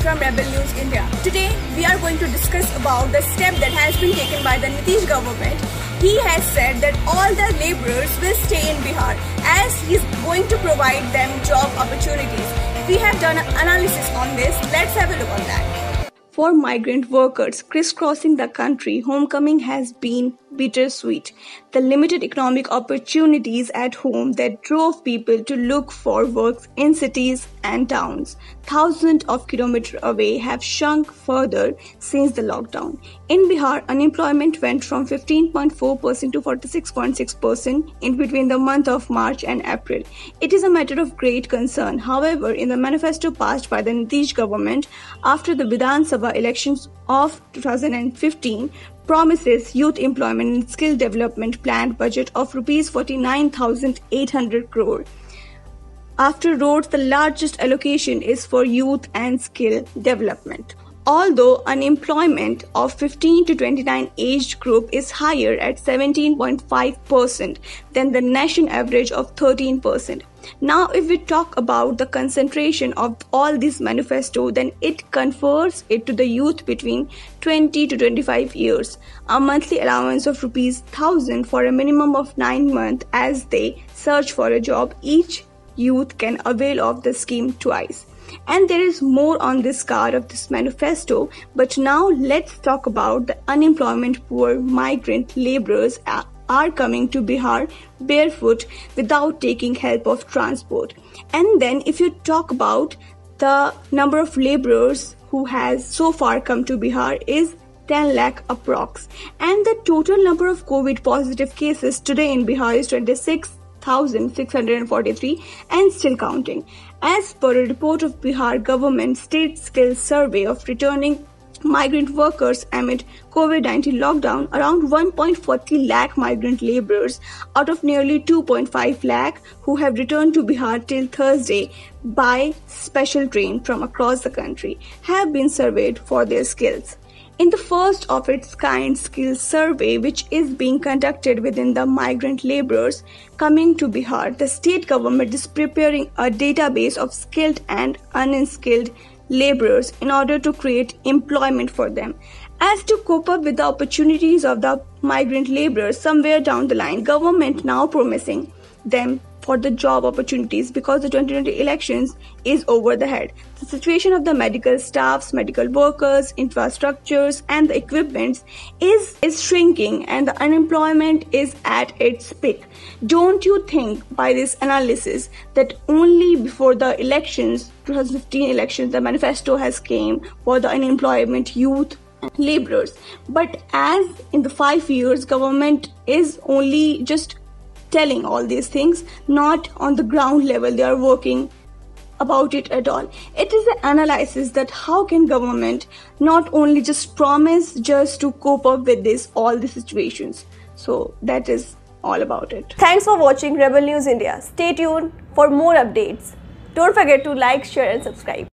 from Rebel News India. Today we are going to discuss about the step that has been taken by the Nitish government. He has said that all the laborers will stay in Bihar as he is going to provide them job opportunities. We have done an analysis on this. Let's have a look on that. For migrant workers crisscrossing the country, homecoming has been bittersweet. The limited economic opportunities at home that drove people to look for work in cities and towns thousands of kilometers away have shrunk further since the lockdown. In Bihar, unemployment went from 15.4% to 46.6% in between the month of March and April. It is a matter of great concern. However, in the manifesto passed by the Nitish government after the Vidhan Sabha elections of 2015, promises youth employment and skill development planned budget of Rs 49,800 crore. After roads, the largest allocation is for youth and skill development. Although unemployment of 15 to 29 age group is higher at 17.5% than the national average of 13%. Now, if we talk about the concentration of all this manifesto, then it confers it to the youth between 20 to 25 years, a monthly allowance of Rs 1,000 for a minimum of 9 months as they search for a job. Each youth can avail of the scheme twice. And there is more on this card of this manifesto, but now let's talk about the unemployment poor migrant laborers are coming to Bihar barefoot without taking help of transport. And then if you talk about the number of laborers who has so far come to Bihar is 10 lakh approx. And the total number of COVID positive cases today in Bihar is 26,643 and still counting. As per a report of Bihar government state skills survey of returning migrant workers amid COVID-19 lockdown, around 1.40 lakh migrant laborers out of nearly 2.5 lakh who have returned to Bihar till Thursday by special train from across the country have been surveyed for their skills. In the first of its kind skills survey, which is being conducted within the migrant laborers coming to Bihar, the state government is preparing a database of skilled and unskilled laborers in order to create employment for them. As to cope up with the opportunities of the migrant laborers somewhere down the line, government now promising them for the job opportunities because the 2020 elections is over the head. The situation of the medical staffs, medical workers, infrastructures and the equipments is shrinking and the unemployment is at its peak. Don't you think by this analysis that only before the elections, 2015 elections, the manifesto has came for the unemployment youth and laborers, but as in the 5 years government is only just telling all these things, not on the ground level they are working about it at all. It is an analysis that how can government not only just promise just to cope up with all the situations. So that is all about it. Thanks for watching Rebel News India. Stay tuned for more updates. Don't forget to like, share and subscribe.